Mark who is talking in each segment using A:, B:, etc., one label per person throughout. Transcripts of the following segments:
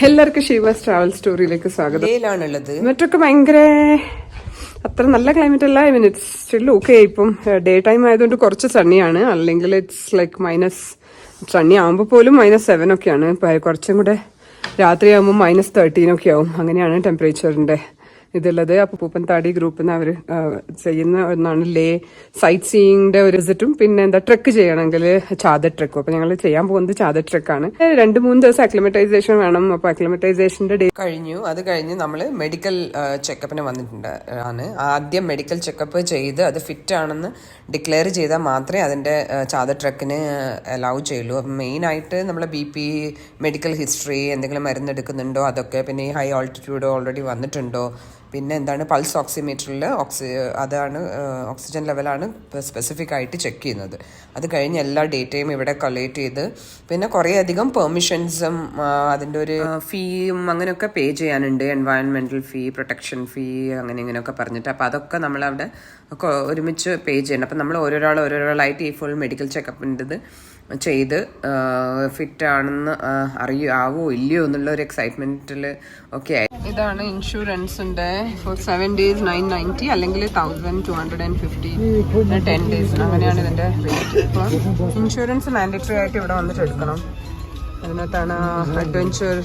A: എല്ലാവർക്കും ഷീവാസ് ട്രാവൽ സ്റ്റോറിയിലേക്ക് സ്വാഗതം. മറ്റൊക്കെ ഭയങ്കര അത്ര നല്ല ക്ലൈമറ്റ് അല്ല. I mean it's still okay. ഇപ്പം ഡേ ടൈം ആയതുകൊണ്ട് കുറച്ച് സണ്ണിയാണ്. അല്ലെങ്കിൽ ഇറ്റ്സ് ലൈക്ക് സണ്ണി ആകുമ്പോൾ പോലും -7 ഒക്കെയാണ്. കുറച്ചും കൂടെ രാത്രിയാകുമ്പോൾ -13 ആവും. അങ്ങനെയാണ് ടെമ്പറേച്ചറിന്റെ ഇതുള്ളത്. അപ്പൊ പൂപ്പൻതാടി ഗ്രൂപ്പിൽ നിന്ന് അവർ ചെയ്യുന്ന ഒന്നാണ് ലേ സൈറ്റ് സീയിങ്ങിന്റെ ഒരു വിസിറ്റും പിന്നെ ട്രക്ക് ചെയ്യണമെങ്കിൽ ചാദർ ട്രക്കും. അപ്പൊ ഞങ്ങൾ ചെയ്യാൻ പോകുന്നത് ചാദർ ട്രക്കാണ്. 2-3 ദിവസം അക്ലിമറ്റൈസേഷൻ വേണം. അപ്പൊ അക്ലിമറ്റൈസേഷന്റെ ഡേ കഴിഞ്ഞു. അത് കഴിഞ്ഞ് നമ്മൾ മെഡിക്കൽ ചെക്കപ്പിന് വന്നിട്ടുണ്ട്. ആദ്യം മെഡിക്കൽ ചെക്കപ്പ് ചെയ്ത് അത് ഫിറ്റ് ആണെന്ന് ഡിക്ലെയർ ചെയ്താൽ മാത്രമേ അതിന്റെ ചാദർ ട്രക്കിന് അലൗ ചെയ്യുള്ളൂ. അപ്പം മെയിനായിട്ട് നമ്മളെ BP, മെഡിക്കൽ ഹിസ്റ്ററി, എന്തെങ്കിലും മരുന്ന് എടുക്കുന്നുണ്ടോ അതൊക്കെ, പിന്നെ ഈ ഹൈ ആൾട്ടിറ്റ്യൂഡ് ഓൾറെഡി വന്നിട്ടുണ്ടോ, പിന്നെ എന്താണ് പൾസ് ഓക്സിമീറ്ററിൽ അതാണ് ഓക്സിജൻ ലെവലാണ് സ്പെസിഫിക് ആയിട്ട് ചെക്ക് ചെയ്യുന്നത്. അത് കഴിഞ്ഞ് എല്ലാ ഡേറ്റയും ഇവിടെ കളക്ട് ചെയ്ത് പിന്നെ കുറേയധികം പെർമിഷൻസും അതിൻ്റെ ഒരു ഫീയും അങ്ങനെയൊക്കെ പേ ചെയ്യാനുണ്ട്. എൻവയൺമെൻറ്റൽ ഫീ, പ്രൊട്ടക്ഷൻ ഫീ, അങ്ങനെ ഇങ്ങനെയൊക്കെ പറഞ്ഞിട്ട്. അപ്പോൾ അതൊക്കെ നമ്മളവിടെ ഒരുമിച്ച് പേ ചെയ്യണം. അപ്പം നമ്മൾ ഓരോരാളായിട്ട് ഈ ഫുൾ മെഡിക്കൽ ചെക്കപ്പിൻ്റെത് ചെയ്ത് ഫിറ്റ് ആണെന്ന് ആവോ ഇല്ലയോ എന്നുള്ള ഒരു എക്സൈറ്റ്മെന്റിൽ ഒക്കെ ആയി. ഇതാണ് ഇൻഷുറൻസിന്റെ ഫോർ 7 days 990 അല്ലെങ്കിൽ 1250 10 days. അങ്ങനെയാണ് ഇതിന്റെ റേറ്റ്. ഇപ്പോൾ ഇൻഷുറൻസ് മാൻഡേറ്ററി ആയിട്ട് ഇവിടെ വന്നിട്ട് എടുക്കണം. അതിനകത്താണ് അഡ്വഞ്ചർ,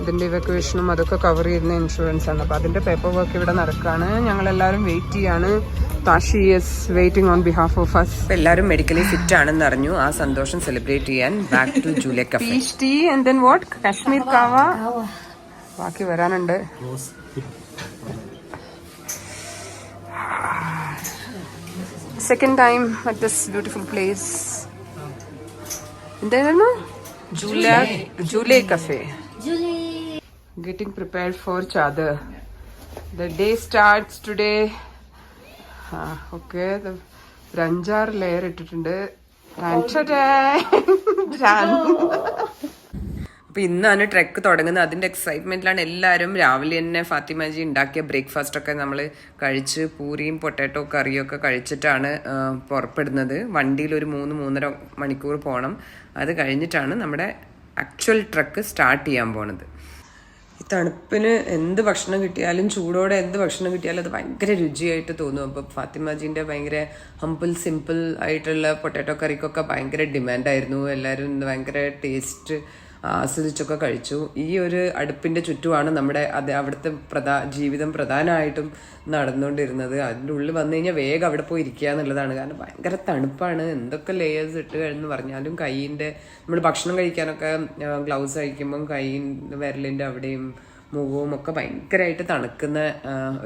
A: ഇതിന്റെ ഇവക്വേഷനും അതൊക്കെ കവർ ചെയ്യുന്ന ഇൻഷുറൻസ് ആണ്. അപ്പൊ അതിന്റെ പേപ്പർ വർക്ക് ഇവിടെ നടക്കാണ്. ഞങ്ങളെല്ലാവരും വെയിറ്റ് ചെയ്യാണ്. Tashi is waiting on behalf of us. എല്ലാവരും മെഡിക്കലി ഫിറ്റ് ആണെന്ന് അറിഞ്ഞു. ആ സന്തോഷം സെലിബ്രേറ്റ് ചെയ്യാൻ back to Julia cafe. Peach tea and then what, Kashmir kahwa ബാക്കി വരാനുണ്ട്. Second time at this beautiful place. എന്തായിരുന്നു? Julia cafe. Getting prepared for chadar. The day starts today. Okay, the ranjar layer ഇട്ടിട്ടുണ്ട്. അപ്പൊ ഇന്നാണ് ട്രെക്ക് തുടങ്ങുന്നത്. അതിന്റെ എക്സൈറ്റ്മെന്റിലാണ് എല്ലാവരും. രാവിലെ തന്നെ ഫാത്തിമാജി ഉണ്ടാക്കിയ ബ്രേക്ക്ഫാസ്റ്റ് ഒക്കെ നമ്മൾ കഴിച്ച് പൂരിയും പൊട്ടാറ്റോ കറിയും ഒക്കെ കഴിച്ചിട്ടാണ് പുറപ്പെടുന്നത്. വണ്ടിയിൽ ഒരു 3-3.5 മണിക്കൂർ പോകണം. അത് കഴിഞ്ഞിട്ടാണ് നമ്മുടെ ആക്ച്വൽ ട്രക്ക് സ്റ്റാർട്ട് ചെയ്യാൻ പോണത്. ഈ തണുപ്പിന് എന്ത് ഭക്ഷണം കിട്ടിയാലും, ചൂടോടെ എന്ത് ഭക്ഷണം കിട്ടിയാലും അത് ഭയങ്കര രുചിയായിട്ട് തോന്നും. അപ്പോൾ ഫാത്തിമാജീൻ്റെ ഭയങ്കര സിമ്പിൾ ആയിട്ടുള്ള പൊട്ടാറ്റോ കറിക്കൊക്കെ ഭയങ്കര ഡിമാൻഡായിരുന്നു. എല്ലാവരും ഭയങ്കര ടേസ്റ്റ് ആസ്വദിച്ചൊക്കെ കഴിച്ചു. ഈ ഒരു അടുപ്പിൻ്റെ ചുറ്റുമാണ് നമ്മുടെ അവിടുത്തെ ജീവിതം പ്രധാനമായിട്ടും നടന്നുകൊണ്ടിരുന്നത്. അതിൻ്റെ ഉള്ളിൽ വന്നു കഴിഞ്ഞാൽ വേഗം അവിടെ പോയി ഇരിക്കുക എന്നുള്ളതാണ്. കാരണം ഭയങ്കര തണുപ്പാണ്. എന്തൊക്കെ ലേയേഴ്സ് ഇട്ട് കഴിഞ്ഞെന്ന് പറഞ്ഞാലും കൈയിൻ്റെ നമ്മൾ ഭക്ഷണം കഴിക്കാനൊക്കെ ഗ്ലൗസ് കഴിക്കുമ്പം കൈയിൻ്റെ വിരലിൻ്റെ അവിടെയും മുഖവും ഒക്കെ ഭയങ്കരമായിട്ട് തണുക്കുന്ന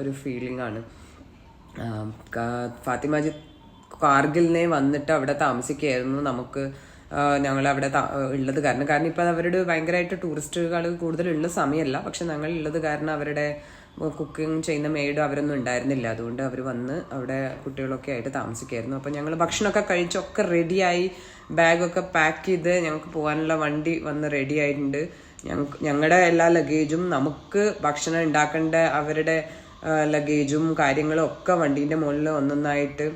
A: ഒരു ഫീലിംഗ് ആണ്. ഫാത്തിമാജി കാർഗിലിനെ വന്നിട്ട് അവിടെ താമസിക്കുകയായിരുന്നു. ഞങ്ങളവിടെ ഉള്ളത് കാരണം ഇപ്പം അവരുടെ ഭയങ്കരമായിട്ട് ടൂറിസ്റ്റുകൾ കൂടുതലുള്ള സമയമല്ല. പക്ഷെ ഞങ്ങൾ ഉള്ളത് കാരണം അവരുടെ കുക്കിംഗ് ചെയ്യുന്ന മെയ്ഡും അവരൊന്നും ഉണ്ടായിരുന്നില്ല. അതുകൊണ്ട് അവർ വന്ന് അവിടെ കുട്ടികളൊക്കെ ആയിട്ട് താമസിക്കായിരുന്നു. അപ്പം ഞങ്ങൾ ഭക്ഷണമൊക്കെ കഴിച്ചൊക്കെ റെഡിയായി, ബാഗൊക്കെ പാക്ക് ചെയ്ത് ഞങ്ങൾക്ക് പോകാനുള്ള വണ്ടി വന്ന് റെഡി ആയിട്ടുണ്ട്. ഞങ്ങളുടെ എല്ലാ ലഗേജും, നമുക്ക് ഭക്ഷണം ഉണ്ടാക്കേണ്ട അവരുടെ ലഗേജും കാര്യങ്ങളും ഒക്കെ വണ്ടീൻ്റെ മുകളിൽ ഒന്നൊന്നായിട്ട്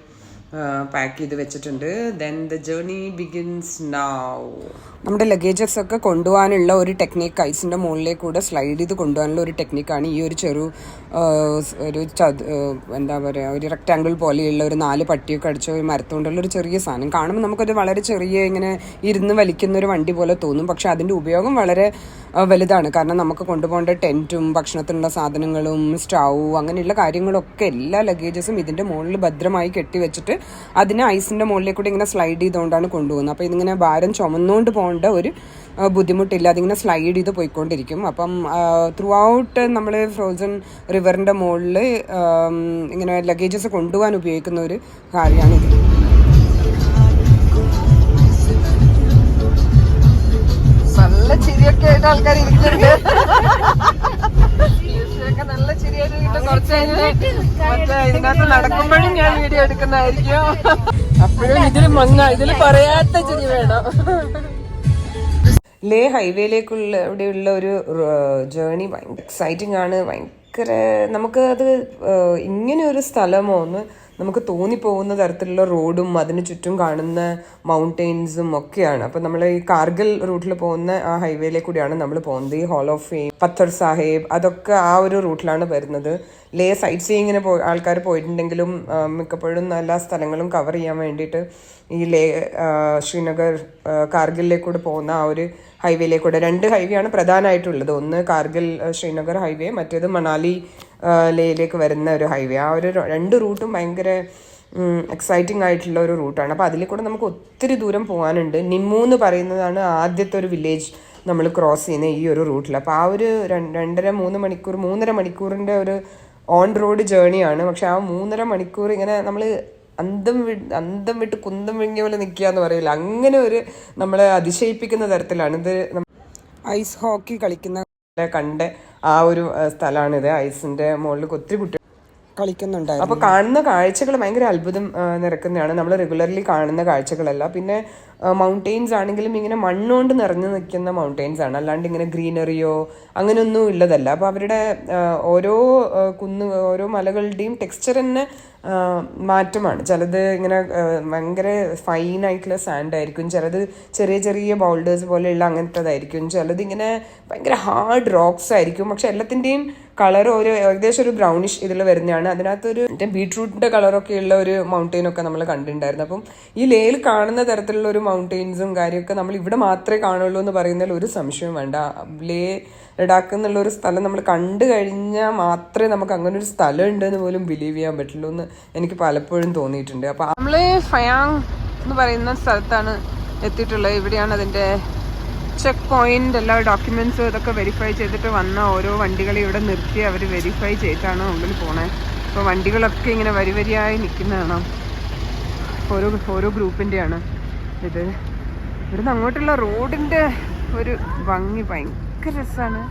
A: പാക്ക് ചെയ്ത് വെച്ചിട്ടുണ്ട്. Then the journey begins now. നമ്മുടെ ലഗേജസ് ഒക്കെ കൊണ്ടുപോകാനുള്ള ഒരു ടെക്നിക്ക്, ഐസിൻ്റെ മുകളിലേക്ക് കൂടെ സ്ലൈഡ് ചെയ്ത് കൊണ്ടുപോകാനുള്ള ഒരു ടെക്നിക്കാണ് ഈ ഒരു എന്താ പറയുക, ഒരു റെക്റ്റാങ്കിൾ പോലെയുള്ള ഒരു 4 പട്ടിയൊക്കെ അടിച്ച ഒരു മരത്തുകൊണ്ടുള്ള ഒരു ചെറിയ സാധനം. കാണുമ്പോൾ നമുക്കൊരു വളരെ ചെറിയ ഇങ്ങനെ ഇരുന്ന് വലിക്കുന്ന ഒരു വണ്ടി പോലെ തോന്നും. പക്ഷെ അതിൻ്റെ ഉപയോഗം വളരെ വലുതാണ്. കാരണം നമുക്ക് കൊണ്ടുപോകേണ്ട ടെൻറ്റും ഭക്ഷണത്തിനുള്ള സാധനങ്ങളും സ്റ്റൗ അങ്ങനെയുള്ള കാര്യങ്ങളൊക്കെ എല്ലാ ലഗേജസും ഇതിൻ്റെ മുകളിൽ ഭദ്രമായി കെട്ടിവെച്ചിട്ട് അതിനെ ഐസിൻ്റെ മുകളിലേക്കൂടെ ഇങ്ങനെ സ്ലൈഡ് ചെയ്തുകൊണ്ടാണ് കൊണ്ടുപോകുന്നത്. അപ്പോൾ ഇതിങ്ങനെ ഭാരം ചുമന്നുകൊണ്ട് പോകേണ്ട ഒരു ബുദ്ധിമുട്ടില്ല. അതിങ്ങനെ സ്ലൈഡ് ചെയ്ത് പോയിക്കൊണ്ടിരിക്കും. അപ്പം ത്രൂ ഔട്ട് നമ്മൾ ഫ്രോസൺ റിവറിൻ്റെ മുകളിൽ ഇങ്ങനെ ലഗേജസ് കൊണ്ടുപോകാൻ ഉപയോഗിക്കുന്ന ഒരു കാര്യമാണിത്. നല്ല ചിരിയൊക്കെ ആയിട്ട് ആൾക്കാർ ഇരിക്കുന്നുണ്ട്. നല്ല ചിരിയായിട്ട് കുറച്ച് ഇതിനകത്ത് നടക്കുമ്പോഴും ഞാൻ വീഡിയോ എടുക്കുന്നതായിരിക്കും. അപ്പോഴും ഇതിൽ പറയാത്ത ചിരി വേണം. ലേ ഹൈവേയിലേക്കുള്ള ഇവിടെയുള്ള ഒരു ജേർണി ഭയങ്കര എക്സൈറ്റിംഗ് ആണ്. ഭയങ്കര നമുക്കത് ഇങ്ങനെ ഒരു സ്ഥലമോ എന്ന് നമുക്ക് തോന്നിപ്പോകുന്ന തരത്തിലുള്ള റോഡും അതിന് ചുറ്റും കാണുന്ന മൗണ്ടെയിൻസും ഒക്കെയാണ്. അപ്പം നമ്മൾ ഈ കാർഗിൽ റൂട്ടിൽ പോകുന്ന ആ ഹൈവേയിലെ കൂടിയാണ് നമ്മൾ പോകുന്നത്. ഈ hall of fame, Patthar Sahib, അതൊക്കെ ആ ഒരു റൂട്ടിലാണ് വരുന്നത്. ലേ സൈറ്റ് സീയിങ്ങിന് ആൾക്കാർ പോയിട്ടുണ്ടെങ്കിലും മിക്കപ്പോഴും എല്ലാ സ്ഥലങ്ങളും കവർ ചെയ്യാൻ വേണ്ടിയിട്ട് ഈ ശ്രീനഗർ കാർഗിലിലേക്കൂടെ പോകുന്ന ആ ഒരു ഹൈവേയിലേക്കൂടെ 2 ഹൈവേ ആണ് പ്രധാനമായിട്ടുള്ളത്. ഒന്ന് കാർഗിൽ ശ്രീനഗർ ഹൈവേ, മറ്റേത് മണാലി ലേയിലേക്ക് വരുന്ന ഒരു ഹൈവേ. ആ ഒരു 2 റൂട്ടും ഭയങ്കര എക്സൈറ്റിംഗ് ആയിട്ടുള്ള ഒരു റൂട്ടാണ്. അപ്പോൾ അതിലേക്കൂടെ നമുക്ക് ഒത്തിരി ദൂരം പോകാനുണ്ട്. നിമ്മു എന്ന് പറയുന്നതാണ് ആദ്യത്തെ ഒരു വില്ലേജ് നമ്മൾ ക്രോസ് ചെയ്യുന്ന ഈ ഒരു റൂട്ടിൽ. അപ്പോൾ ആ ഒരു 3.5 മണിക്കൂറിൻ്റെ ഒരു ഓൺ റോഡ് ജേണിയാണ്. പക്ഷെ ആ 3.5 മണിക്കൂർ ഇങ്ങനെ നമ്മൾ അന്തം വിട്ട് കുന്തം വിഴുങ്ങിയ പോലെ നിൽക്കുക എന്ന് പറയില്ല, അങ്ങനെ ഒരു നമ്മളെ അതിശയിപ്പിക്കുന്ന തരത്തിലാണ് ഇത്. ഐസ് ഹോക്കി കളിക്കുന്ന കണ്ട ആ ഒരു സ്ഥലമാണിത്. ഐസിന്റെ മുകളിൽ ഒത്തിരി കുട്ടികൾ കളിക്കുന്നുണ്ടായിരുന്നു. അപ്പോൾ കാണുന്ന കാഴ്ചകൾ ഭയങ്കര അത്ഭുതം നിറക്കുന്നതാണ്. നമ്മൾ റെഗുലർലി കാണുന്ന കാഴ്ചകളല്ല. പിന്നെ മൗണ്ടെയിൻസ് ആണെങ്കിലും ഇങ്ങനെ മണ്ണുകൊണ്ട് നിറഞ്ഞു നിൽക്കുന്ന മൗണ്ടെയിൻസ് ആണ്, അല്ലാണ്ട് ഇങ്ങനെ ഗ്രീനറിയോ അങ്ങനെയൊന്നും ഉള്ളതല്ല. അപ്പോൾ അവരുടെ ഓരോ മലകളുടെയും ടെക്സ്ചർ തന്നെ മാറ്റമാണ്. ചിലത് ഇങ്ങനെ ഭയങ്കര ഫൈനായിട്ടുള്ള സാൻഡ് ആയിരിക്കും, ചിലത് ചെറിയ ചെറിയ ബൗൾഡേഴ്സ് പോലെയുള്ള അങ്ങനത്തതായിരിക്കും, ചിലത് ഇങ്ങനെ ഭയങ്കര ഹാർഡ് റോക്സ് ആയിരിക്കും. പക്ഷെ എല്ലാത്തിൻ്റെയും കളർ ഏകദേശം ഒരു ബ്രൗണിഷ് ഇതിൽ വരുന്നതാണ്. അതിനകത്തൊരു ബീട്രൂട്ടിൻ്റെ കളറൊക്കെ ഉള്ള ഒരു മൗണ്ടെയിനൊക്കെ നമ്മൾ കണ്ടിട്ടുണ്ടായിരുന്നു. അപ്പം ഈ ലേയിൽ കാണുന്ന തരത്തിലുള്ള ഒരു മൗണ്ടെയിൻസും കാര്യമൊക്കെ നമ്മൾ ഇവിടെ മാത്രമേ കാണുള്ളൂ എന്ന് പറയുന്നതിൽ ഒരു സംശയവും വേണ്ട. ലേ ലഡാക്ക് എന്നുള്ള ഒരു സ്ഥലം നമ്മൾ കണ്ടു കഴിഞ്ഞാൽ മാത്രമേ നമുക്ക് അങ്ങനെ ഒരു സ്ഥലം ഉണ്ടെന്ന് പോലും ബിലീവ് ചെയ്യാൻ പറ്റുള്ളൂ എന്ന് എനിക്ക് പലപ്പോഴും തോന്നിയിട്ടുണ്ട്. അപ്പോൾ നമ്മൾ ഫയാങ് എന്ന് പറയുന്ന സ്ഥലത്താണ് എത്തിയിട്ടുള്ളത്. ഇവിടെയാണ് അതിൻ്റെ ചെക്ക് പോയിന്റ്, എല്ലാ ഡോക്യുമെന്റ്സും ഇതൊക്കെ വെരിഫൈ ചെയ്തിട്ട് വന്ന ഓരോ വണ്ടികളെ ഇവിടെ നിർത്തി അവർ വെരിഫൈ ചെയ്തിട്ടാണ് ഉള്ളിൽ പോണേ. അപ്പോൾ വണ്ടികളൊക്കെ ഇങ്ങനെ വരിയായി നിൽക്കുന്നതാണ്. ഓരോ ഗ്രൂപ്പിൻ്റെയാണ് ഇത്. ഇവിടുന്ന് അങ്ങോട്ടുള്ള റോഡിൻ്റെ ഒരു ഭംഗി ഭയങ്കര രസമാണ്,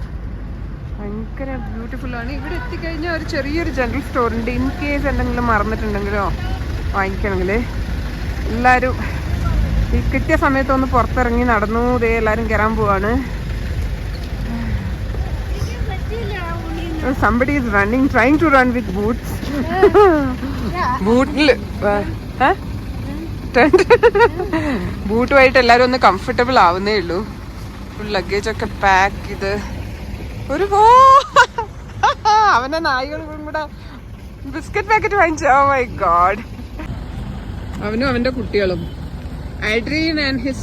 A: ഭയങ്കര ബ്യൂട്ടിഫുള്ളാണ്. ഇവിടെ എത്തിക്കഴിഞ്ഞാൽ ഒരു ചെറിയൊരു ജനറൽ സ്റ്റോറുണ്ട്. ഇൻ കേസ് എന്തെങ്കിലും മറന്നിട്ടുണ്ടെങ്കിലോ വാങ്ങിക്കണമെങ്കിൽ എല്ലാവരും ഈ കിട്ടിയ സമയത്തൊന്ന് പുറത്തിറങ്ങി നടന്നു. ദേ എല്ലാവരും കയറാൻ പോവാണ്. Somebody is trying to run with boots. ബൂട്ടുമായിട്ട് എല്ലാവരും ഒന്ന് കംഫർട്ടബിൾ ആവുന്നേ ഉള്ളൂ. ഫുൾ ലഗേജ് ഒക്കെ പാക്ക് ചെയ്ത് അവനെ നായികളും കൂടെ ബിസ്ക്കറ്റ് പാക്കറ്റ് വാങ്ങിച്ചു. Oh my God. അവനും അവന്റെ കുട്ടികളും Adrian and his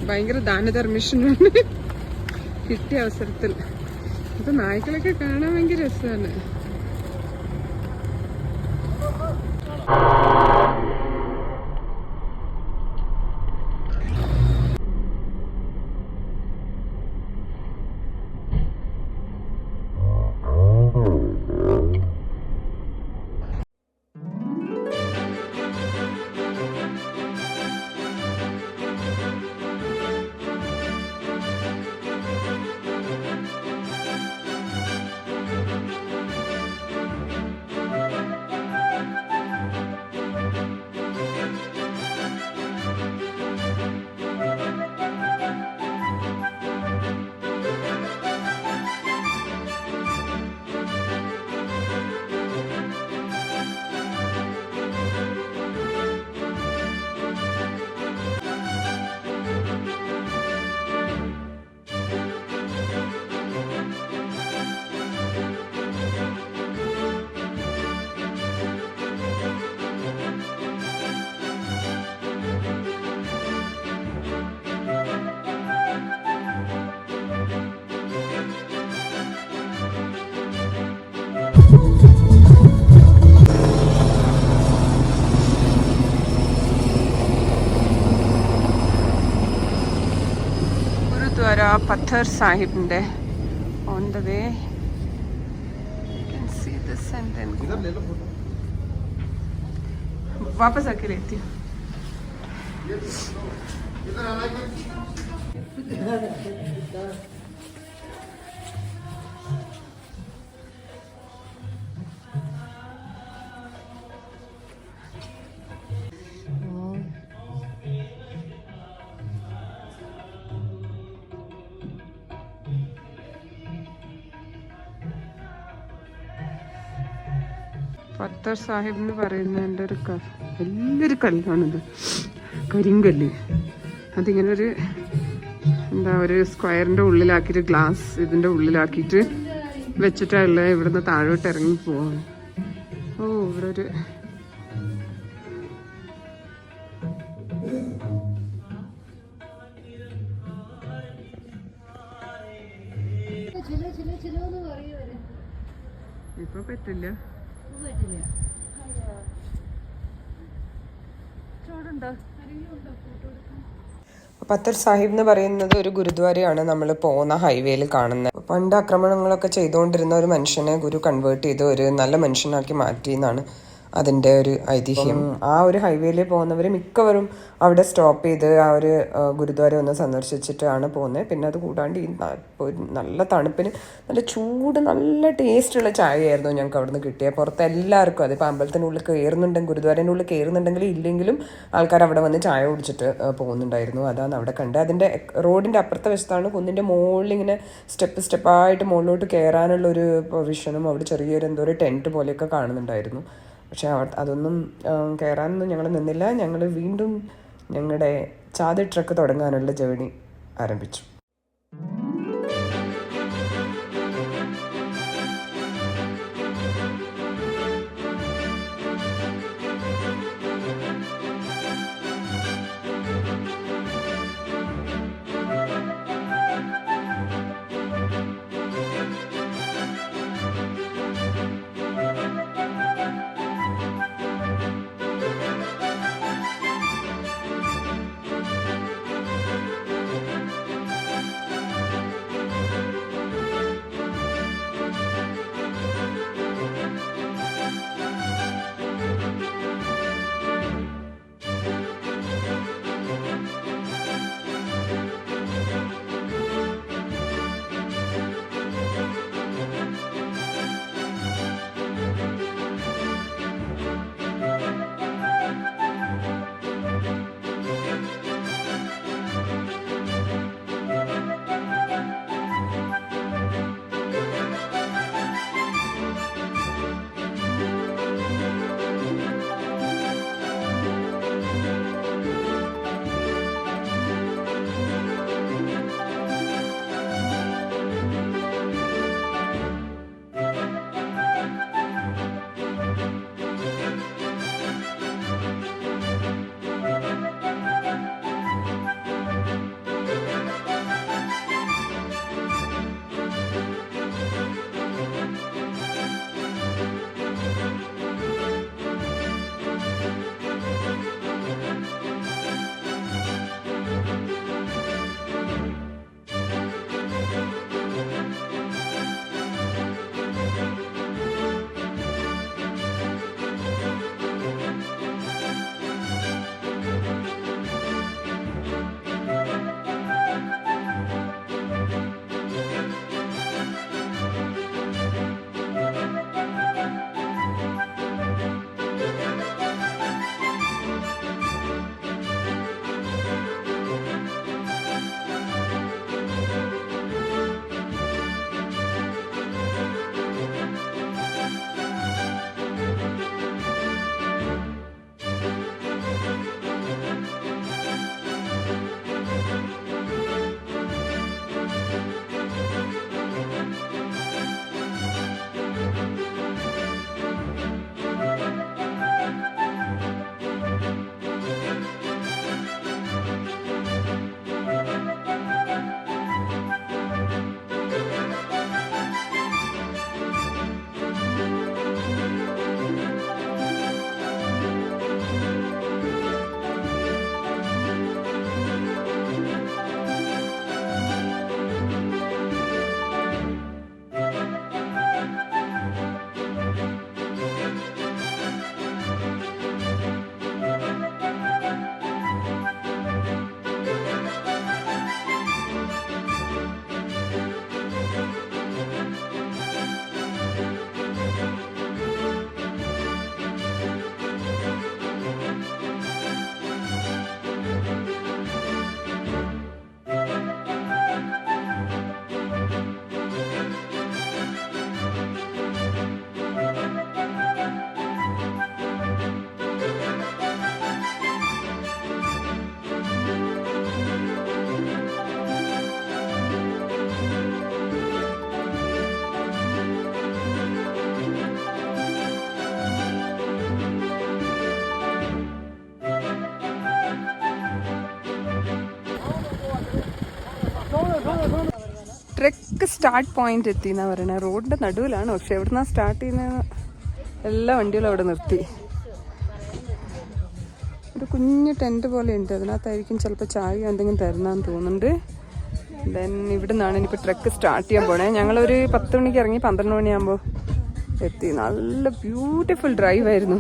A: ഭയങ്കര ദാനധർമ്മിഷനാണ് കിട്ടിയ അവസരത്തിൽ. ഇപ്പൊ നായ്ക്കളൊക്കെ കാണാൻ ഭയങ്കര രസമാണ്. Pathar Sahibinde on the way. You can see this and then go. वापस आके लेती हूँ. പത്തർ സാഹിബ് എന്ന് പറയുന്നതിൻ്റെ ഒരു വലിയൊരു കല്ലാണിത്, കരിങ്കല്ല്. അതിങ്ങനെ ഒരു എന്താ ഒരു സ്ക്വയറിൻ്റെ ഉള്ളിലാക്കിയിട്ട് ഗ്ലാസ് ഇതിൻ്റെ ഉള്ളിലാക്കിയിട്ട് വെച്ചിട്ടുള്ള ഇവിടുന്ന് താഴോട്ട് ഇറങ്ങി പോവാണ്. ഓ ഇവിടെ ഒരു ഇപ്പൊ പറ്റില്ല. പത്തർ സാഹിബ് എന്ന് പറയുന്നത് ഒരു ഗുരുദ്വാരയാണ് നമ്മൾ പോകുന്ന ഹൈവേയിൽ കാണുന്നത്. പണ്ട് ആക്രമണങ്ങളൊക്കെ ചെയ്തുകൊണ്ടിരുന്ന ഒരു മനുഷ്യനെ ഗുരു കൺവേർട്ട് ചെയ്ത് ഒരു നല്ല മനുഷ്യനാക്കി മാറ്റി എന്നാണ് അതിൻ്റെ ഒരു ഐതിഹ്യം. ആ ഒരു ഹൈവേയിൽ പോകുന്നവർ മിക്കവരും അവിടെ സ്റ്റോപ്പ് ചെയ്ത് ആ ഒരു ഗുരുദ്വാര ഒന്ന് സന്ദർശിച്ചിട്ടാണ് പോകുന്നത്. പിന്നെ അത് കൂടാണ്ട് ഈ നല്ല തണുപ്പിന് നല്ല ചൂട് നല്ല ടേസ്റ്റുള്ള ചായയായിരുന്നു ഞങ്ങൾക്ക് അവിടെ നിന്ന് കിട്ടിയത്. പുറത്ത് എല്ലാവർക്കും അതിപ്പോൾ അമ്പലത്തിനുള്ളിൽ കയറുന്നുണ്ടെങ്കിൽ ഗുരുദ്വാരൻ്റെ ഉള്ളിൽ കയറുന്നുണ്ടെങ്കിൽ ഇല്ലെങ്കിലും ആൾക്കാർ അവിടെ വന്ന് ചായ കുടിച്ചിട്ട് പോകുന്നുണ്ടായിരുന്നു. അതാണ് അവിടെ കണ്ടത്. അതിൻ്റെ റോഡിൻ്റെ അപ്പുറത്തെ വശത്താണ് കുന്നിൻ്റെ മുകളിൽ ഇങ്ങനെ സ്റ്റെപ്പായിട്ട് മുകളിലോട്ട് കയറാനുള്ളൊരു പ്രൊവിഷനും അവിടെ ചെറിയൊരു എന്തോ ഒരു ടെൻറ്റ് പോലെയൊക്കെ കാണുന്നുണ്ടായിരുന്നു. പക്ഷെ അതൊന്നും കയറാനൊന്നും ഞങ്ങൾ നിന്നില്ല. ഞങ്ങൾ വീണ്ടും ഞങ്ങളുടെ ചാതി ട്രക്ക് തുടങ്ങാനുള്ള ജേർണി ആരംഭിച്ചു. ട്രെക്ക് സ്റ്റാർട്ട് പോയിന്റ് എത്തി എന്നാ പറയണേ. റോഡിന്റെ നടുവിലാണ്, പക്ഷെ എവിടുന്നാ സ്റ്റാർട്ട് ചെയ്യുന്ന എല്ലാ വണ്ടികളും അവിടെ നിർത്തി. ഒരു കുഞ്ഞു ടെന്റ് പോലെ ഉണ്ട്, അതിനകത്തായിരിക്കും ചിലപ്പോൾ ചായ എന്തെങ്കിലും തരുന്നാന്ന് തോന്നുന്നുണ്ട്. ദെൻ ഇവിടെ നിന്നാണ് ഇനിയിപ്പോൾ ട്രെക്ക് സ്റ്റാർട്ട് ചെയ്യാൻ പോണേ. ഞങ്ങളൊരു 10 മണിക്ക് ഇറങ്ങി 12 മണിയാകുമ്പോൾ എത്തി. നല്ല ബ്യൂട്ടിഫുൾ ഡ്രൈവ് ആയിരുന്നു.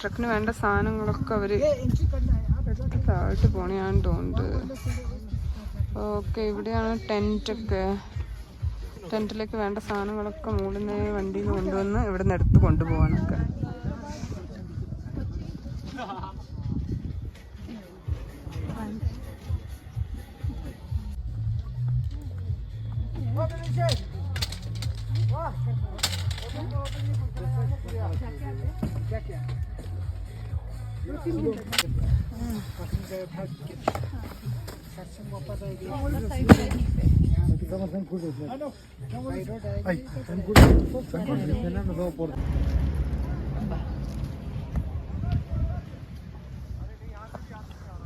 A: ട്രക്കിന് വേണ്ട സാധനങ്ങളൊക്കെ അവര് താഴോട്ട് പോണെയാന്ന് തോന്നുന്നുണ്ട്. ഓക്കെ, ഇവിടെയാണ് ടെന്റൊക്കെ. ടെന്റിലേക്ക് വേണ്ട സാധനങ്ങളൊക്കെ മുകളിൽ നിന്ന് വണ്ടിയിൽ കൊണ്ടുവന്ന് ഇവിടെ നിന്ന് എടുത്ത് കൊണ്ടുപോകാനൊക്കെ.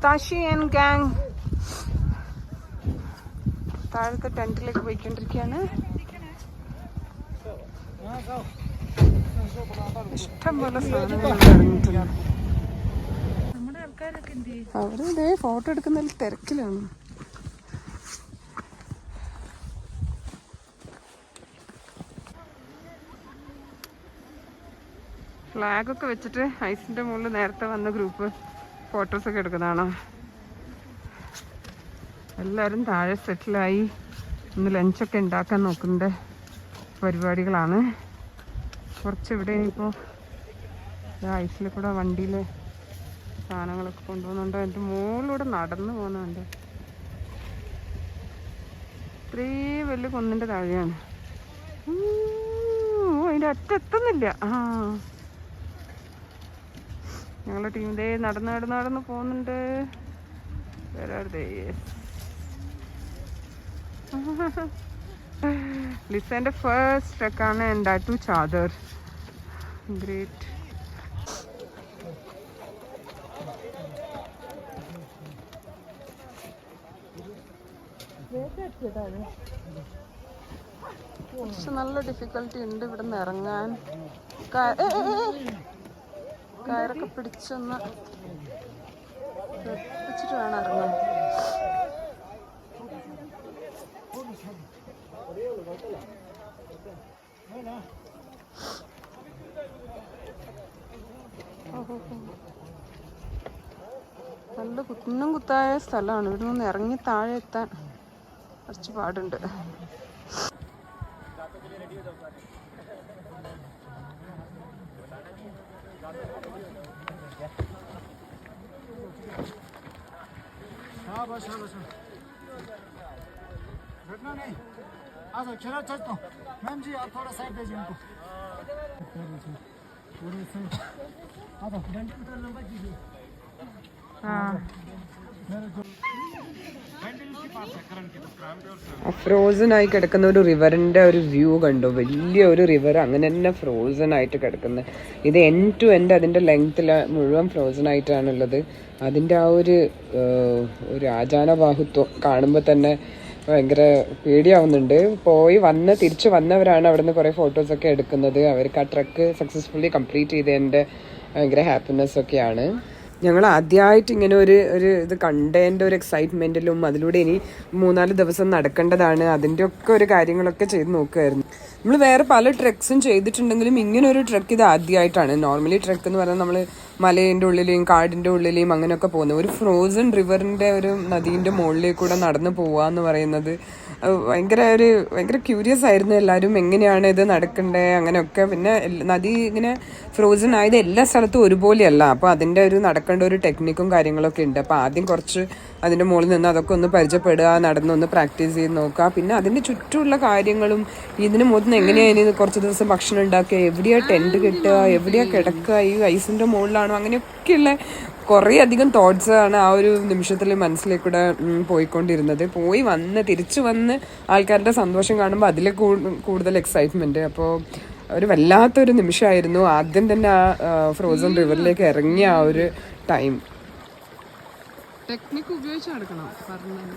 A: താഷി ആൻഡ് ഗാങ് താഴത്തെ ടെന്റിലേക്ക് പോയിക്കൊണ്ടിരിക്കുകയാണ്. ഇഷ്ടം പോലെ സാധനങ്ങൾ ഇറങ്ങിയിട്ടുണ്ട്. അവരുടെ ഫോട്ടോ എടുക്കുന്നതിൽ തിരക്കിലാണ്. ഫ്ലാഗൊക്കെ വെച്ചിട്ട് ഐസിന്റെ മുകളിൽ നേരത്തെ വന്ന ഗ്രൂപ്പ് ഫോട്ടോസൊക്കെ എടുക്കുന്നതാണോ? എല്ലാവരും താഴെ സെറ്റിലായി ഇന്ന് ലഞ്ചൊക്കെ ഉണ്ടാക്കാൻ നോക്കുന്ന പരിപാടികളാണ്. കുറച്ചിവിടെ ഇപ്പോൾ ഐസിൽ കൂടെ വണ്ടിയിൽ സാധനങ്ങളൊക്കെ കൊണ്ടുപോകുന്നുണ്ട്. എൻ്റെ മുകളിലൂടെ നടന്നു പോകുന്നുണ്ട്. ഇത്രയും വലിയ കുന്നിൻ്റെ താഴെയാണ്. അതിൻ്റെ അറ്റെത്തുന്നില്ല. ഞങ്ങളുടെ ടീം ദേ നടന്ന് പോകുന്നുണ്ട്. ലിസന്റെ ഫസ്റ്റ് ട്രക്കാണ് എൻ്റെ ടു ചാദർ. ഗ്രേറ്റ്. പക്ഷെ നല്ല ഡിഫിക്കൽട്ടി ഉണ്ട് ഇവിടെ നിന്ന് ഇറങ്ങാൻ. കയറൊക്കെ പിടിച്ചൊന്ന് വെച്ചിട്ട് വേണം ഇറങ്ങാൻ. നല്ല കുന്നും കുത്തായ സ്ഥലമാണ്. ഇവിടെ നിന്ന് ഇറങ്ങി താഴെ എത്താൻ കുറച്ച് പാടുണ്ട്. ഫ്രോസൺ ആയി കിടക്കുന്ന ഒരു റിവറിന്റെ ഒരു വ്യൂ കണ്ടോ? വലിയ ഒരു റിവർ അങ്ങനെ തന്നെ ഫ്രോസൺ ആയിട്ട് കിടക്കുന്നത്. ഇത് എൻഡ് ടു എൻഡ് അതിന്റെ ലെങ്ത്തിൽ മുഴുവൻ ഫ്രോസൺ ആയിട്ടാണുള്ളത്. അതിന്റെ ആ ഒരു ആചാനബാഹുത്വം കാണുമ്പോൾ തന്നെ ഭയങ്കര പേടിയാവുന്നുണ്ട്. തിരിച്ചു വന്നവരാണ് അവിടെ നിന്ന് കുറേ ഫോട്ടോസൊക്കെ എടുക്കുന്നത്. അവർക്ക് ആ ട്രക്ക് സക്സസ്ഫുള്ളി കംപ്ലീറ്റ് ചെയ്തതിൻ്റെ ഭയങ്കര ഹാപ്പിനെസ് ഒക്കെയാണ്. ഞങ്ങൾ ആദ്യമായിട്ട് ഇങ്ങനെ ഒരു ഇത് കണ്ടതിൻ്റെ ഒരു എക്സൈറ്റ്മെൻറ്റിലും അതിലൂടെ ഇനി 3-4 ദിവസം നടക്കേണ്ടതാണ്, അതിൻ്റെ ഒക്കെ ഒരു കാര്യങ്ങളൊക്കെ ചെയ്ത് നോക്കുമായിരുന്നു. നമ്മൾ വേറെ പല ട്രെക്സും ചെയ്തിട്ടുണ്ടെങ്കിലും ഇങ്ങനെ ഒരു ട്രെക്ക് ഇത് ആദ്യമായിട്ടാണ്. നോർമലി ട്രെക്ക് എന്ന് പറഞ്ഞാൽ നമ്മൾ മലേൻ്റെ ഉള്ളിലെയും കാടിൻ്റെ ഉള്ളിലെയും അങ്ങനെയൊക്കെ പോകുന്നത്. ഒരു ഫ്രോസൺ റിവറിൻ്റെ ഒരു നദീൻ്റെ മുകളിലേക്ക് കൂടെ നടന്നു പോവുക എന്ന് പറയുന്നത് ഭയങ്കര ക്യൂരിയസ് ആയിരുന്നു എല്ലാവരും. എങ്ങനെയാണ് ഇത് നടക്കണ്ടേ അങ്ങനെയൊക്കെ. പിന്നെ നദി ഇങ്ങനെ ഫ്രോസൺ ആയത് എല്ലാ സ്ഥലത്തും ഒരുപോലെയല്ല. അപ്പോൾ അതിൻ്റെ ഒരു നടക്കേണ്ട ഒരു ടെക്നിക്കും കാര്യങ്ങളൊക്കെ ഉണ്ട്. അപ്പോൾ ആദ്യം കുറച്ച് അതിൻ്റെ മുകളിൽ നിന്ന് അതൊക്കെ ഒന്ന് പരിചയപ്പെടുക, നടന്നൊന്ന് പ്രാക്ടീസ് ചെയ്ത് നോക്കുക. പിന്നെ അതിൻ്റെ ചുറ്റുമുള്ള കാര്യങ്ങളും ഇതിന് മുകളിൽ എങ്ങനെയാണ് കുറച്ച് ദിവസം ഭക്ഷണം ഉണ്ടാക്കുക, എവിടെയാണ് ടെൻറ്റ് കെട്ടുക, എവിടെയാണ് കിടക്കുക, ഈ ഐസിൻ്റെ മുകളിലാണോ, അങ്ങനെയൊക്കെയുള്ള കുറേ അധികം തോട്ട്സ് ആണ് ആ ഒരു നിമിഷത്തിൽ മനസ്സിലേക്കൂടെ പോയിക്കൊണ്ടിരുന്നത്. പോയി വന്ന് തിരിച്ചു വന്ന് ആൾക്കാരുടെ സന്തോഷം കാണുമ്പോൾ അതിൽ കൂടുതൽ എക്സൈറ്റ്മെൻറ്റ്. അപ്പോൾ ഒരു വല്ലാത്തൊരു നിമിഷമായിരുന്നു ആദ്യം തന്നെ ആ ഫ്രോസൺ റിവറിലേക്ക് ഇറങ്ങിയ ആ ഒരു ടൈം. ടെക്നിക്ക് ഉപയോഗിച്ച് നടക്കണം പറഞ്ഞത്.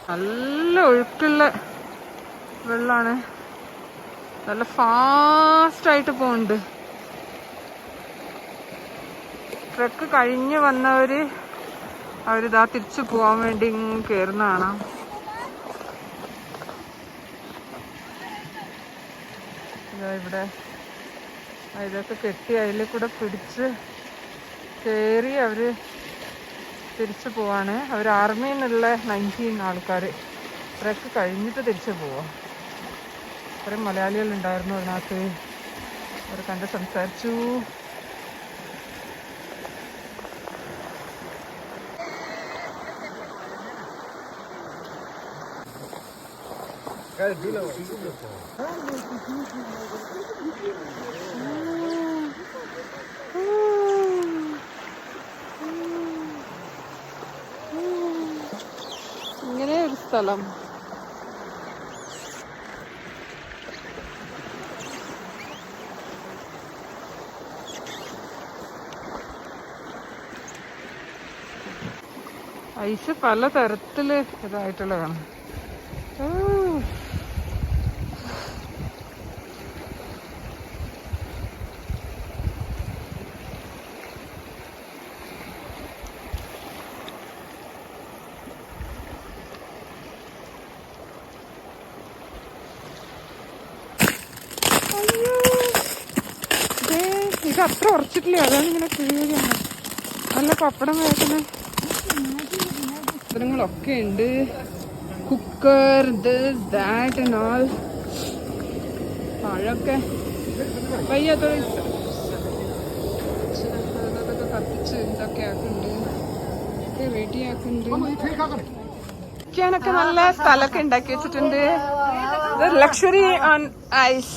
A: നല്ല ഒഴുക്കുള്ള വെള്ളമാണ്, നല്ല ഫാസ്റ്റായിട്ട് പോകുന്നുണ്ട്. ട്രക്ക് കഴിഞ്ഞ് വന്നവര് അവരിതാ തിരിച്ചു പോവാൻ വേണ്ടി കയറുന്ന കാണാം. ഇവിടെ ഇതൊക്കെ കെട്ടി അതിൽ കൂടെ പിടിച്ച് കയറി അവര് തിരിച്ചു പോവാണ്. അവർ ആർമിയിൽ നിന്നുള്ള 19 ആൾക്കാർ ട്രക്ക് കഴിഞ്ഞിട്ട് തിരിച്ചു പോവാം. കുറേ മലയാളികളുണ്ടായിരുന്നു അതിനകത്ത്. അവർ കണ്ട് സംസാരിച്ചു. ഇങ്ങനെ ഒരു സ്ഥലം. ഐസ് പല തരത്തില് ഇതായിട്ടുള്ളതാണ്. ഇത് അത്ര ഉറച്ചിട്ടില്ല, അതാണ് ഇങ്ങനെ പേടിയാണ്. നല്ല പപ്പടം വേക്കുന്ന സാധനങ്ങളൊക്കെ ഉണ്ട്. Cooker, this that and all. പഴമൊക്കെ വയ്യാത്തൊക്കെ കത്തിച്ച് ഇതൊക്കെ ആക്കുന്നുണ്ട്, ഒക്കെ റെഡിയാക്കുന്നുണ്ട്. ൊക്കെ നല്ല സ്ഥലമൊക്കെ ഉണ്ടാക്കി വെച്ചിട്ടുണ്ട്. Luxury on ice.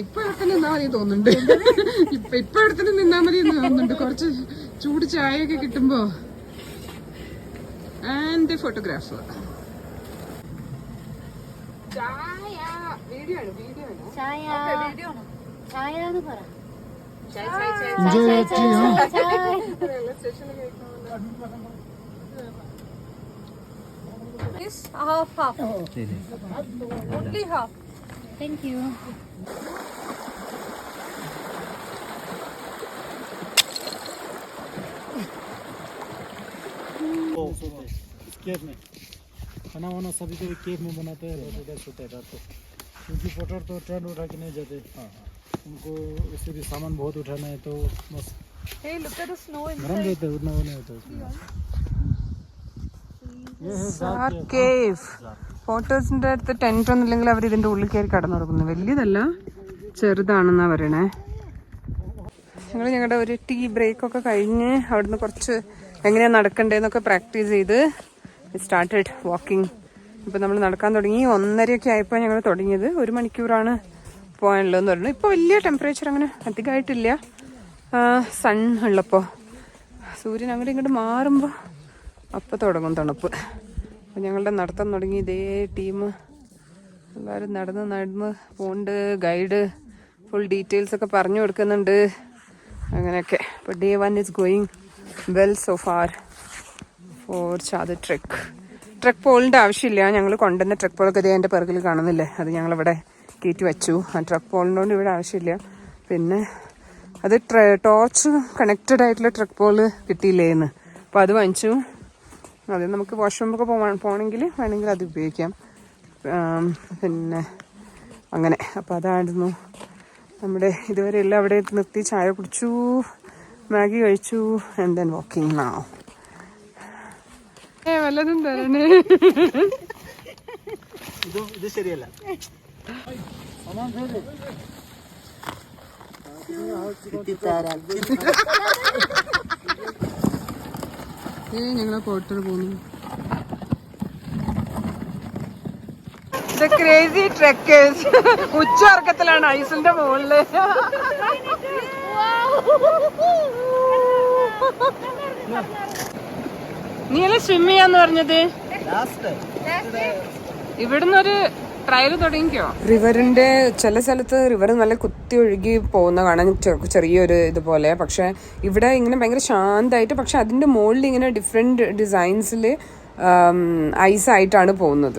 A: ഇപ്പൊ ഇടത്തന്നെ നിന്നാ മതി തോന്നുന്നുണ്ട്. ഇപ്പൊ ഇടത്തന്നെ നിന്നാ മതി തോന്നുന്നുണ്ട്. കുറച്ച് ചൂട് ചായയൊക്കെ കിട്ടുമ്പോ. And photographer.
B: Half. Only half. Thank you.
C: केव में खाना वाना सभी को केव में बनाते हैं, उधर सोते हैं रात को, क्योंकि पोटर तो ट्रेन उठा के नहीं जाते। उनको उससे भी सामान बहुत उठाना है, तो बस
B: Hey, look at the snow inside.
C: गरम रहता है, उतना वो नहीं होता उसमें। ये है
A: സാർ കേവ്. ഫോട്ടോസിന്റെ അടുത്ത് ടെന്റ് ഒന്നും ഇല്ലെങ്കിൽ അവർ ഇതിന്റെ ഉള്ളിൽ കയറി കടന്നുറങ്ങുന്നു. വലിയതല്ല, ചെറുതാണെന്നാ പറയണേ. ഞങ്ങൾ ഞങ്ങളുടെ ഒരു ടീ ബ്രേക്കൊക്കെ കഴിഞ്ഞ് അവിടുന്ന് കുറച്ച് എങ്ങനെയാണ് നടക്കണ്ടേന്നൊക്കെ പ്രാക്ടീസ് ചെയ്ത് സ്റ്റാർട്ടഡ് വാക്കിംഗ്. ഇപ്പം നമ്മൾ നടക്കാൻ തുടങ്ങി. 1:30 ആയപ്പോൾ ഞങ്ങൾ തുടങ്ങിയത്. 1 മണിക്കൂറാണ് പോകാനുള്ളതെന്ന് പറഞ്ഞു. ഇപ്പോൾ വലിയ ടെമ്പറേച്ചർ അങ്ങനെ അധികമായിട്ടില്ല, സൺ ഉള്ളപ്പോൾ. സൂര്യൻ അങ്ങോട്ട് ഇങ്ങോട്ട് മാറുമ്പോൾ അപ്പോൾ തുടങ്ങും തണുപ്പ്. അപ്പോൾ ഞങ്ങളുടെ നടത്തം തുടങ്ങി. ഇതേ ടീം എല്ലാവരും നടന്ന് പോകുന്നുണ്ട്. ഗൈഡ് ഫുൾ ഡീറ്റെയിൽസ് ഒക്കെ പറഞ്ഞു കൊടുക്കുന്നുണ്ട്. അങ്ങനെയൊക്കെ. അപ്പോൾ day 1 is going well so far for Chadar trek. Trek പോളിൻ്റെ ആവശ്യമില്ല. ഞങ്ങൾ കൊണ്ടുവന്ന ട്രെക്ക് പോളൊക്കെ ഇതേ എൻ്റെ പിറകിൽ കാണുന്നില്ലേ, അത് ഞങ്ങളിവിടെ കയറ്റി വെച്ചു. ആ ട്രെക്ക് പോളിനോണ്ട് ഇവിടെ ആവശ്യമില്ല. പിന്നെ അത് ടോർച്ച് കണക്റ്റഡ് ആയിട്ടുള്ള ട്രെക്ക് പോള് കിട്ടിയില്ലേന്ന്, അപ്പോൾ അത് വാങ്ങിച്ചു. അത് നമുക്ക് വാഷ്റൂമൊക്കെ പോകണമെങ്കിൽ വേണമെങ്കിൽ അത് ഉപയോഗിക്കാം. പിന്നെ അങ്ങനെ. അപ്പോൾ അതായിരുന്നു നമ്മുടെ ഇതുവരെ എല്ലാം. അവിടെ നിർത്തി ചായ കുടിച്ചു, മാഗി കഴിച്ചു, ആൻഡ് ദെൻ വാക്കിംഗ് നൗ. വല്ലതും തരണേ.
C: ഇത് ശരിയല്ല. सामान दे दे
A: ഞങ്ങളെ പോട്ടർ പോകുന്നു. ക്രേസി ട്രെക്കേഴ്സ് ഉച്ച ഉറക്കത്തിലാണ് ഐസിന്റെ മുകളില്. നീ അല്ലേ സ്വിം ചെയ്യാന്ന് പറഞ്ഞത്? ഇവിടുന്ന് ഒരു ട്രയൽ തുടങ്ങിക്കോ. റിവറിന്റെ ചില സ്ഥലത്ത് റിവർ നല്ല കുത്തി ഒഴുകി പോകുന്ന കാണാൻ ചെറിയൊരു ഇതുപോലെ, പക്ഷെ ഇവിടെ ഇങ്ങനെ ഭയങ്കര ശാന്തമായിട്ട്, പക്ഷെ അതിന്റെ മുകളിൽ ഇങ്ങനെ ഡിഫറെന്റ് ഡിസൈൻസിൽ ഐസ് ആയിട്ടാണ് പോകുന്നത്.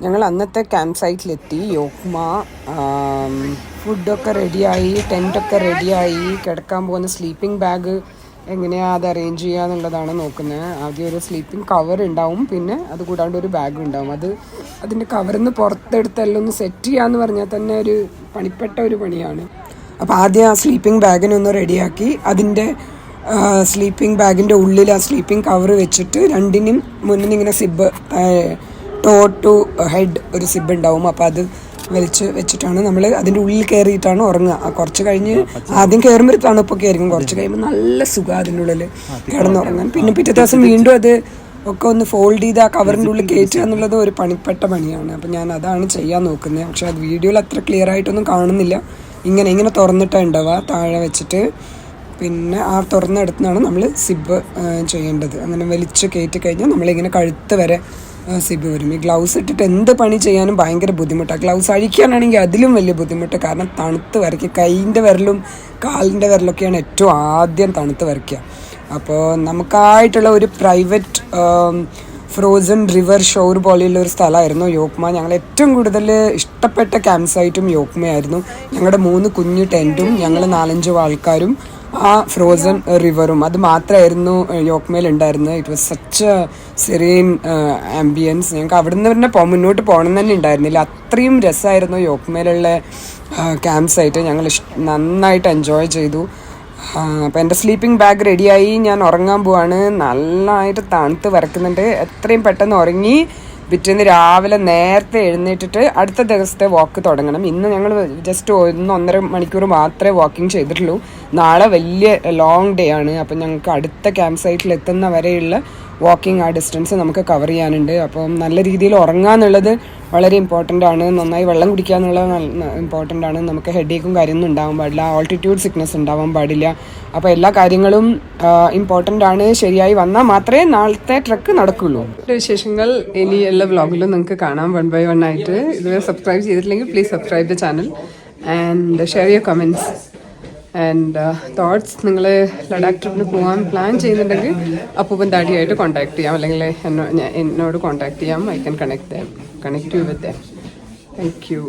A: ഞങ്ങൾ അന്നത്തെ ക്യാമ്പ് സൈറ്റിലെത്തി. യോക്മ ഫുഡൊക്കെ റെഡിയായി, ടെൻറ്റൊക്കെ റെഡിയായി. കിടക്കാൻ പോകുന്ന സ്ലീപ്പിംഗ് ബാഗ് എങ്ങനെയാണ് അത് അറേഞ്ച് ചെയ്യുക എന്നുള്ളതാണ് നോക്കുന്നത്. ആദ്യം ഒരു സ്ലീപ്പിംഗ് കവർ ഉണ്ടാവും, പിന്നെ അത് കൂടാണ്ട് ഒരു ബാഗ് ഉണ്ടാവും. അതിൻ്റെ കവറിൽ നിന്ന് പുറത്തെടുത്ത് എല്ലാം ഒന്ന് സെറ്റ് ചെയ്യാന്ന് പറഞ്ഞാൽ തന്നെ ഒരു പണിപ്പെട്ട ഒരു പണിയാണ്. അപ്പോൾ ആദ്യം ആ സ്ലീപ്പിംഗ് ബാഗിനൊന്ന് റെഡിയാക്കി, അതിൻ്റെ സ്ലീപ്പിംഗ് ബാഗിൻ്റെ ഉള്ളിൽ ആ സ്ലീപ്പിംഗ് കവർ വെച്ചിട്ട് രണ്ടിനും മുന്നിൽ ഇങ്ങനെ സിബ്, ടോ ടു ഹെഡ് ഒരു സിബ് ഉണ്ടാവും. അപ്പോൾ അത് വെച്ചിട്ടാണ് നമ്മൾ അതിൻ്റെ ഉള്ളിൽ കയറിയിട്ടാണ് ഉറങ്ങുക. കുറച്ച് കഴിഞ്ഞ് ആദ്യം കയറുമ്പോൾ തണുപ്പൊക്കെ ആയിരിക്കും, കുറച്ച് കഴിയുമ്പോൾ നല്ല സുഖം അതിൻ്റെ ഉള്ളിൽ കിടന്നുറങ്ങാൻ. പിന്നെ പിറ്റേ ദിവസം വീണ്ടും അത് ഒക്കെ ഒന്ന് ഫോൾഡ് ചെയ്ത് ആ കവറിൻ്റെ ഉള്ളിൽ കയറ്റുക എന്നുള്ളത് ഒരു പണിപ്പെട്ട പണിയാണ്. അപ്പം ഞാൻ അതാണ് ചെയ്യാൻ നോക്കുന്നത്. പക്ഷെ അത് വീഡിയോയിൽ അത്ര ക്ലിയർ ആയിട്ടൊന്നും കാണുന്നില്ല. ഇങ്ങനെ തുറന്നിട്ടാണ് ഉണ്ടാവുക താഴെ വെച്ചിട്ട്. പിന്നെ ആ തുറന്നെടുത്താണ് നമ്മൾ സിബ് ചെയ്യേണ്ടത്. അങ്ങനെ വലിച്ച് കയറ്റി കഴിഞ്ഞാൽ നമ്മളിങ്ങനെ കഴുത്ത് വരെ സിബ് വരും. ഈ ഗ്ലൗസ് ഇട്ടിട്ട് എന്ത് പണി ചെയ്യാനും ഭയങ്കര ബുദ്ധിമുട്ടാണ്. ഗ്ലൗസ് അഴിക്കാനാണെങ്കിൽ അതിലും വലിയ ബുദ്ധിമുട്ട്, കാരണം തണുത്ത് വരയ്ക്കുക. കൈയിൻ്റെ വിരലും കാലിൻ്റെ വിരലൊക്കെയാണ് ഏറ്റവും ആദ്യം തണുത്ത് വരയ്ക്കുക. അപ്പോൾ നമുക്കായിട്ടുള്ള ഒരു പ്രൈവറ്റ് ഫ്രോസൺ റിവർ ഷോർ പോലെയുള്ള ഒരു സ്ഥലമായിരുന്നു യോക്മ. ഞങ്ങൾ ഏറ്റവും കൂടുതൽ ഇഷ്ടപ്പെട്ട ക്യാമ്പ് സൈറ്റും യോക്മയായിരുന്നു. ഞങ്ങളുടെ 3 കുഞ്ഞു ടെൻറ്റും ഞങ്ങൾ 4-5 ആൾക്കാരും ആ ഫ്രോസൺ റിവറും അത് മാത്രമായിരുന്നു യോക്മയിൽ ഉണ്ടായിരുന്നത്. It was such serene ambience. ഞങ്ങൾക്ക് അവിടെ നിന്ന് തന്നെ മുന്നോട്ട് പോകണം തന്നെ ഉണ്ടായിരുന്നില്ല. അത്രയും രസമായിരുന്നു യോക്മയിലുള്ള ക്യാമ്പ് സൈറ്റ്. ഞങ്ങൾ നന്നായിട്ട് എൻജോയ് ചെയ്തു. അപ്പോൾ എൻ്റെ സ്ലീപ്പിംഗ് ബാഗ് റെഡിയായി, ഞാൻ ഉറങ്ങാൻ പോവാണ്. നന്നായിട്ട് തണുത്ത് വരക്കുന്നുണ്ട്. എത്രയും പെട്ടെന്ന് ഉറങ്ങി പിറ്റേന്ന് രാവിലെ നേരത്തെ എഴുന്നേറ്റിട്ട് അടുത്ത ദിവസത്തെ വാക്ക് തുടങ്ങണം. ഇന്ന് ഞങ്ങൾ ജസ്റ്റ് 1-1.5 മണിക്കൂർ മാത്രമേ വാക്കിംഗ് ചെയ്തിട്ടുള്ളൂ. നാളെ വലിയ ലോങ് ഡേ ആണ്. അപ്പം ഞങ്ങൾക്ക് അടുത്ത ക്യാമ്പ് സൈറ്റിൽ എത്തുന്ന വരെയുള്ള വാക്കിംഗ് ആ ഡിസ്റ്റൻസ് നമുക്ക് കവർ ചെയ്യാനുണ്ട്. അപ്പം നല്ല രീതിയിൽ ഉറങ്ങാന്നുള്ളത് വളരെ ഇമ്പോർട്ടൻ്റ് ആണ്. നന്നായി വെള്ളം കുടിക്കുക എന്നുള്ളത് ഇമ്പോർട്ടൻ്റ് ആണ്. നമുക്ക് ഹെഡേക്കും കാര്യമൊന്നും ഉണ്ടാവാൻ പാടില്ല, ആൾട്ടിറ്റ്യൂഡ് സിക്നസ് ഉണ്ടാവാൻ പാടില്ല. അപ്പോൾ എല്ലാ കാര്യങ്ങളും ഇമ്പോർട്ടൻ്റ് ആണ്. ശരിയായി വന്നാൽ മാത്രമേ നാളത്തെ ട്രക്ക് നടക്കുള്ളൂ. വിശേഷങ്ങൾ ഇനി എല്ലാ വ്ളോഗിലും നിങ്ങൾക്ക് കാണാം 1 by 1 ആയിട്ട്. ഇതുവരെ സബ്സ്ക്രൈബ് ചെയ്തിട്ടില്ലെങ്കിൽ please subscribe the channel and share your comments and thoughts. നിങ്ങൾ ലഡാക്ക് ട്രിപ്പിന് പോകാൻ പ്ലാൻ ചെയ്യുന്നുണ്ടെങ്കിൽ അപ്പൂപ്പൻ താടിയായിട്ട് കോൺടാക്ട് ചെയ്യാം, അല്ലെങ്കിൽ എന്നോട് കോൺടാക്ട് ചെയ്യാം. I can connect you with dum. Thank you.